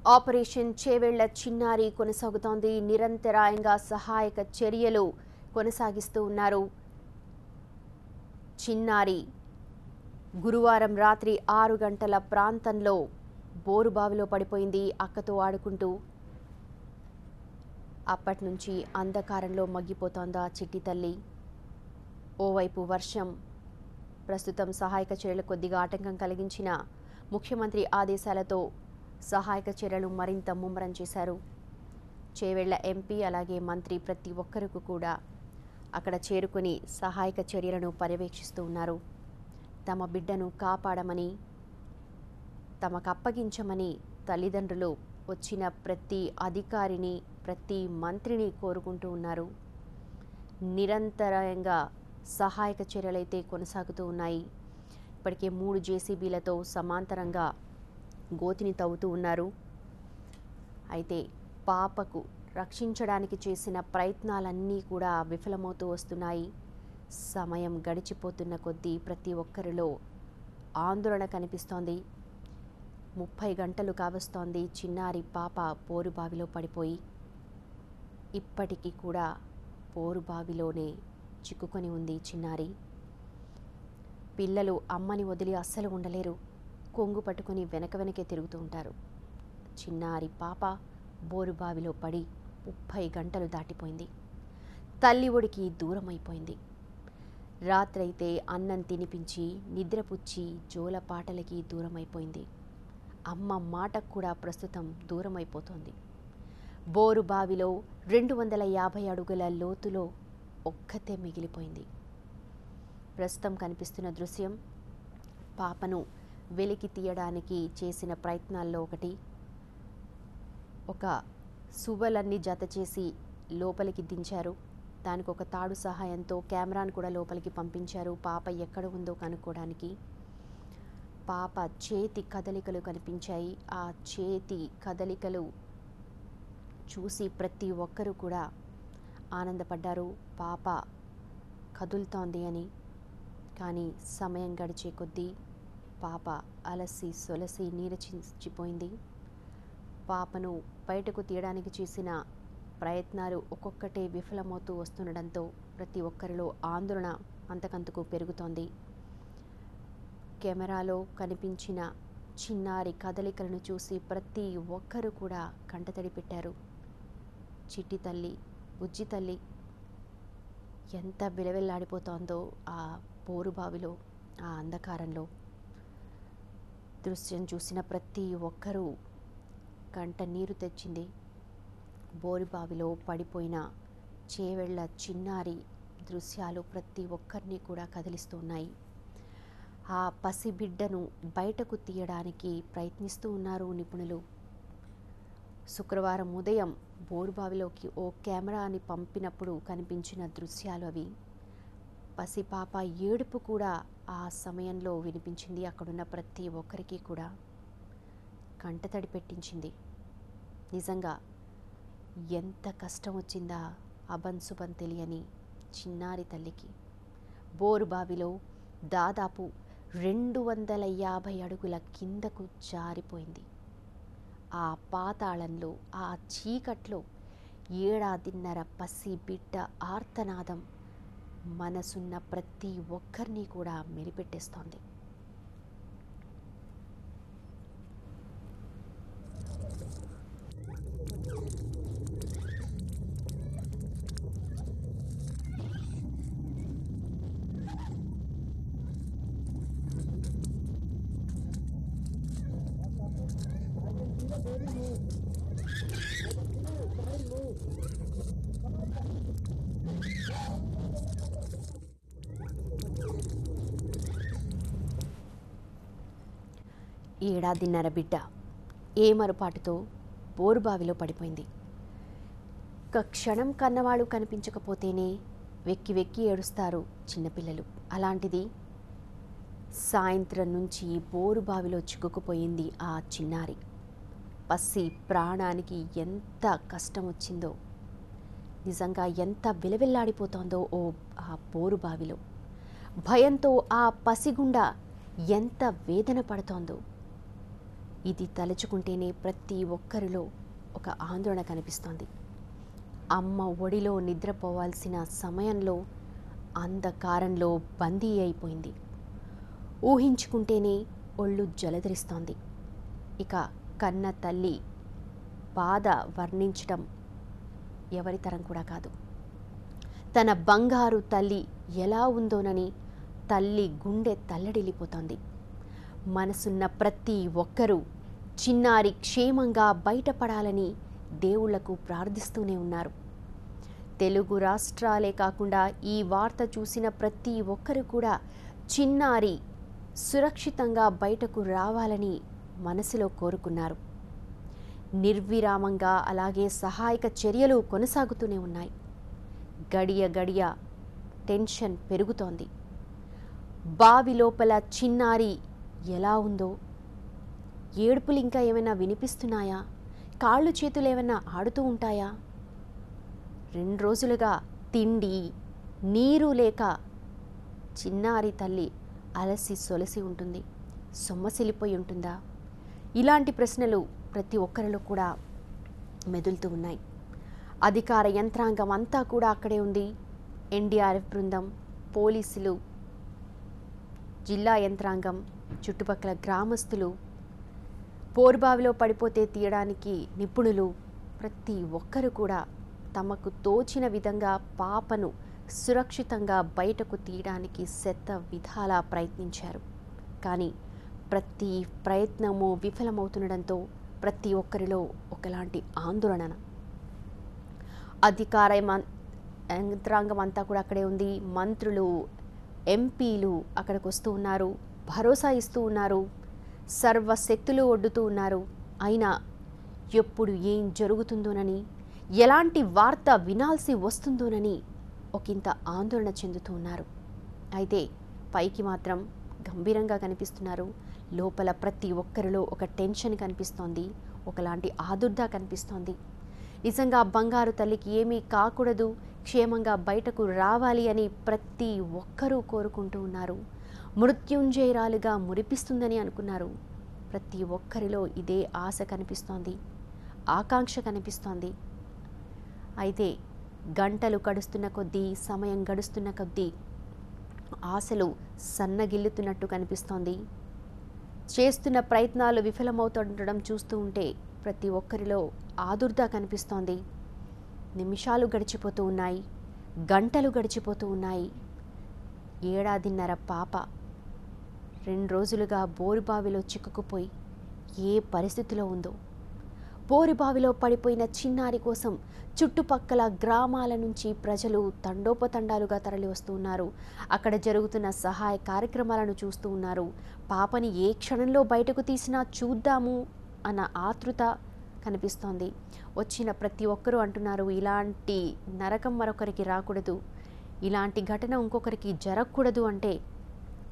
Operation Chevella చిన్నారి కొనసాగుతోంది. నిరంతరాయంగా సహాయక చర్యలు కొనసాగిస్తూ ఉన్నారు. చిన్నారి గురువారం రాత్రి 6 గంటల ప్రాంతంలో బోరుబావిలో పడిపోయింది అక్కతో ఆడుకుంటూ. అప్పటి నుంచి అంధకారంలో మగ్గిపోతోందా చిట్టి తల్లి. ఓవైపు వర్షం ప్రస్తుతం సహాయక చర్యలు కొద్దిగా ఆటంకం కలిగించిన ముఖ్యమంత్రి ఆదేశాలతో సహాయక చర్యలు మరింత ముమ్మరం చేశారు. చేవెళ్ల ఎంపీ అలాగే మంత్రి ప్రతి ఒక్కరికి కూడా అక్కడ చేరుకుని సహాయక చర్యలను పర్యవేక్షిస్తూ ఉన్నారు. తమ బిడ్డను కాపాడమని, తమకు అప్పగించమని తల్లిదండ్రులు వచ్చిన ప్రతి అధికారిని, ప్రతి మంత్రిని కోరుకుంటూ ఉన్నారు. నిరంతరంగా సహాయక చర్యలైతే కొనసాగుతూ ఉన్నాయి. ఇప్పటికే 3 జేసీబీలతో సమాంతరంగా గోతిని తవ్వుతూ ఉన్నారు. అయితే పాపకు రక్షించడానికి చేసిన ప్రయత్నాలన్నీ కూడా విఫలమవుతూ వస్తున్నాయి. సమయం గడిచిపోతున్న కొద్దీ ప్రతి ఒక్కరిలో ఆందోళన కనిపిస్తోంది. 30 గంటలు కావస్తోంది చిన్నారి పాప బోరుబావిలో పడిపోయి. ఇప్పటికీ కూడా బోరుబావిలోనే చిక్కుకొని ఉంది చిన్నారి. పిల్లలు అమ్మని వదిలి అస్సలు ఉండలేరు. కొంగు పట్టుకొని వెనకే తిరుగుతూ ఉంటారు. చిన్నారి పాప బోరుబావిలో పడి 30 గంటలు దాటిపోయింది. తల్లి ఒడికి దూరం అయిపోయింది. రాత్రైతే అన్నం తినిపించి నిద్రపుచ్చి జోల పాటలకి దూరం అయిపోయింది. అమ్మ మాటకు కూడా ప్రస్తుతం దూరం అయిపోతోంది. బోరుబావిలో 250 అడుగుల లోతులో ఒక్కతే మిగిలిపోయింది. ప్రస్తుతం కనిపిస్తున్న దృశ్యం పాపను వెలికి తీయడానికి చేసిన ప్రయత్నాల్లో ఒకటి. ఒక సువ్వలన్నీ జత చేసి లోపలికి దించారు. దానికి ఒక తాడు సహాయంతో కెమెరాను కూడా లోపలికి పంపించారు పాప ఎక్కడ ఉందో కనుక్కోవడానికి. పాప చేతి కదలికలు కనిపించాయి. ఆ చేతి కదలికలు చూసి ప్రతి ఒక్కరూ కూడా ఆనందపడ్డారు పాప కదులుతోంది అని. కానీ సమయం గడిచే కొద్దీ పాప అలసి సొలసి నీరసించిపోయింది. పాపను బయటకు తీయడానికి చేసిన ప్రయత్నాలు ఒక్కొక్కటే విఫలమవుతూ వస్తుండడంతో ప్రతి ఒక్కరిలో ఆందోళన అంతకంతకు పెరుగుతోంది. కెమెరాలో కనిపించిన చిన్నారి కదలికలను చూసి ప్రతి ఒక్కరూ కూడా కంటతడి పెట్టారు. చిట్టి తల్లి, బుజ్జి తల్లి ఎంత విలవిల్లాడిపోతోందో ఆ బోరుబావిలో, ఆ అంధకారంలో. దృశ్యం చూసిన ప్రతి ఒక్కరూ కంట నీరు తెచ్చింది. బోరుబావిలో పడిపోయిన చేవెళ్ల చిన్నారి దృశ్యాలు ప్రతి ఒక్కరిని కూడా కదిలిస్తూ ఉన్నాయి. ఆ పసిబిడ్డను బయటకు తీయడానికి ప్రయత్నిస్తూ ఉన్నారు నిపుణులు. శుక్రవారం ఉదయం బోరుబావిలోకి ఓ కెమెరాని పంపినప్పుడు కనిపించిన దృశ్యాలు అవి. పసిపాప ఏడుపు కూడా ఆ సమయంలో వినిపించింది. అక్కడున్న ప్రతి ఒక్కరికి కూడా కంటతడి పెట్టించింది. నిజంగా ఎంత కష్టం వచ్చిందా అభంశుభం తెలియని చిన్నారి తల్లికి. బోరుబావిలో దాదాపు 250 అడుగుల కిందకు జారిపోయింది. ఆ పాతాళంలో, ఆ చీకట్లో 7.5 పసి బిడ్డ ఆర్తనాదం మనసున్న ప్రతి ఒక్కరిని కూడా మెలిపెట్టేస్తోంది. ఏడాదిన్నర బిడ్డ ఏమరుపాటుతో బోరుబావిలో పడిపోయింది. ఒక క్షణం కన్నవాళ్ళు కనిపించకపోతేనే వెక్కి వెక్కి ఏడుస్తారు చిన్నపిల్లలు. అలాంటిది సాయంత్రం నుంచి బోరుబావిలో చిక్కుకుపోయింది ఆ చిన్నారి. పసి ప్రాణానికి ఎంత కష్టం వచ్చిందో, నిజంగా ఎంత విలవిల్లాడిపోతోందో ఆ బోరుబావిలో. భయంతో ఆ పసిగుండ ఎంత వేదన పడుతోందో. ఇది తలుచుకుంటేనే ప్రతి ఒక్కరిలో ఒక ఆందోళన కనిపిస్తోంది. అమ్మ ఒడిలో నిద్రపోవాల్సిన సమయంలో అంధకారంలో బందీ అయిపోయింది. ఊహించుకుంటేనే ఒళ్ళు జలధరిస్తోంది. ఇక కన్న తల్లి బాధ వర్ణించడం ఎవరి తరం కూడా కాదు. తన బంగారు తల్లి ఎలా ఉందోనని తల్లి గుండె తల్లడిల్లిపోతోంది. మనసున్న ప్రతి ఒక్కరూ చిన్నారి క్షేమంగా బయటపడాలని దేవుళ్లకు ప్రార్థిస్తూనే ఉన్నారు. తెలుగు రాష్ట్రాలే కాకుండా ఈ వార్త చూసిన ప్రతి ఒక్కరు కూడా చిన్నారి సురక్షితంగా బయటకు రావాలని మనసులో కోరుకున్నారు. నిర్విరామంగా అలాగే సహాయక చర్యలు కొనసాగుతూనే ఉన్నాయి. గడియ గడియ టెన్షన్ పెరుగుతోంది. బావి లోపల చిన్నారి ఎలా ఉందో, ఏడుపులు ఇంకా ఏమైనా వినిపిస్తున్నాయా, కాళ్ళు చేతులు ఏమైనా ఆడుతూ ఉంటాయా? 2 రోజులుగా తిండి నీరు లేక చిన్నారి తల్లి అలసి సొలసి ఉంటుంది, సొమ్మసిల్లిపోయి ఉంటుందా? ఇలాంటి ప్రశ్నలు ప్రతి ఒక్కరిలో కూడా మెదులుతూ ఉన్నాయి. అధికార యంత్రాంగం అంతా కూడా అక్కడే ఉంది. ఎన్డీఆర్ఎఫ్ బృందం, పోలీసులు, జిల్లా యంత్రాంగం, చుట్టుపక్కల గ్రామస్తులు, పోరుబావిలో పడిపోతే తీయడానికి నిపుణులు, ప్రతి ఒక్కరు కూడా తమకు తోచిన విధంగా పాపను సురక్షితంగా బయటకు తీయడానికి శత విధాలా ప్రయత్నించారు. కానీ ప్రతి ప్రయత్నము విఫలమవుతుండడంతో ప్రతి ఒక్కరిలో ఒకలాంటి ఆందోళన. అధికార యంత్రాంగం అంతా కూడా అక్కడే ఉంది. మంత్రులు, ఎంపీలు అక్కడికి వస్తూ ఉన్నారు, భరోసా ఇస్తూ ఉన్నారు, సర్వశక్తులు ఒడ్డుతూ ఉన్నారు. అయినా ఎప్పుడు ఏం జరుగుతుందోనని, ఎలాంటి వార్త వినాల్సి వస్తుందోనని ఒకంత ఆందోళన చెందుతూ ఉన్నారు. అయితే పైకి మాత్రం గంభీరంగా కనిపిస్తున్నారు. లోపల ప్రతి ఒక్కరిలో ఒక టెన్షన్ కనిపిస్తోంది, ఒకలాంటి ఆదుర్ద కనిపిస్తోంది. నిజంగా బంగారు తల్లికి ఏమీ కాకూడదు, క్షేమంగా బయటకు రావాలి అని ప్రతి ఒక్కరూ కోరుకుంటూ ఉన్నారు. మృత్యుంజయరాలుగా మురిపిస్తుందని అనుకున్నారు. ప్రతి ఒక్కరిలో ఇదే ఆశ కనిపిస్తోంది, ఆకాంక్ష కనిపిస్తోంది. అయితే గంటలు గడుస్తున్న కొద్దీ, సమయం గడుస్తున్న కొద్దీ ఆశలు సన్నగిల్లుతున్నట్టు కనిపిస్తోంది. చేస్తున్న ప్రయత్నాలు విఫలమవుతుండడం చూస్తూ ఉంటే ప్రతి ఒక్కరిలో ఆదుర్ద కనిపిస్తోంది. నిమిషాలు గడిచిపోతూ ఉన్నాయి, గంటలు గడిచిపోతూ ఉన్నాయి. 1.5 పాప 2 రోజులుగా బోరుబావిలో చిక్కుకుపోయి ఏ పరిస్థితిలో ఉందో. బోరుబావిలో పడిపోయిన చిన్నారి కోసం చుట్టుపక్కల గ్రామాల నుంచి ప్రజలు తండోపతండాలుగా తరలి వస్తూ ఉన్నారు. అక్కడ జరుగుతున్న సహాయ కార్యక్రమాలను చూస్తూ ఉన్నారు. పాపని ఏ క్షణంలో బయటకు తీసినా చూద్దాము అన్న ఆతృత కనిపిస్తోంది. వచ్చిన ప్రతి ఒక్కరూ అంటున్నారు, ఇలాంటి నరకం మరొకరికి రాకూడదు, ఇలాంటి ఘటన ఇంకొకరికి జరగకూడదు అంటే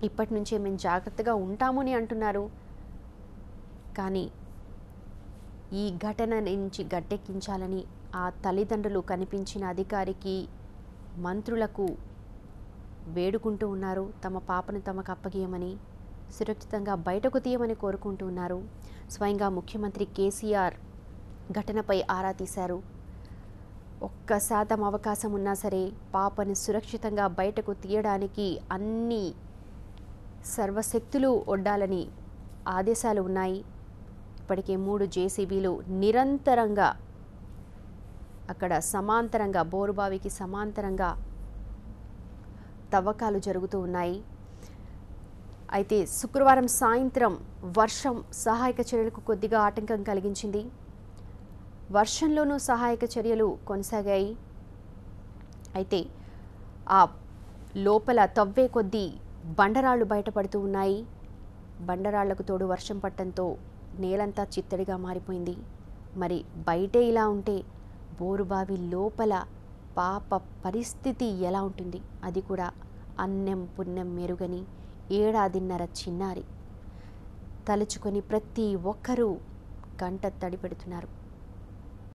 ఇప్పటి నుంచే మేము జాగ్రత్తగా ఉంటామని అంటున్నారు. కానీ ఈ ఘటన నుంచి గట్టెక్కించాలని ఆ తల్లిదండ్రులు కనిపించిన అధికారికి, మంత్రులకు వేడుకుంటూ ఉన్నారు. తమ పాపను తమకు అప్పగీయమని, సురక్షితంగా బయటకు తీయమని కోరుకుంటూ ఉన్నారు. స్వయంగా ముఖ్యమంత్రి కేసీఆర్ ఘటనపై ఆరా తీశారు. 1% అవకాశం ఉన్నా సరే పాపని సురక్షితంగా బయటకు తీయడానికి అన్ని సర్వశక్తులు ఒడ్డాలని ఆదేశాలు ఉన్నాయి. ఇప్పటికే 3 జేసీబీలు నిరంతరంగా అక్కడ సమాంతరంగా, బోరుబావికి సమాంతరంగా తవ్వకాలు జరుగుతూ ఉన్నాయి. అయితే శుక్రవారం సాయంత్రం వర్షం సహాయక చర్యలకు కొద్దిగా ఆటంకం కలిగించింది. వర్షంలోనూ సహాయక చర్యలు కొనసాగాయి. అయితే ఆ లోపల తవ్వే కొద్దీ బండరాళ్లు బయటపడుతూ ఉన్నాయి. బండరాళ్లకు తోడు వర్షం పట్టడంతో నేలంతా చిత్తడిగా మారిపోయింది. మరి బయటే ఇలా ఉంటే బోరుబావి లోపల పాప పరిస్థితి ఎలా ఉంటుంది? అది కూడా అన్నం పుణ్యం మెరుగని 1.5 చిన్నారి. తలుచుకొని ప్రతి ఒక్కరూ గంట తడి పెడుతున్నారు.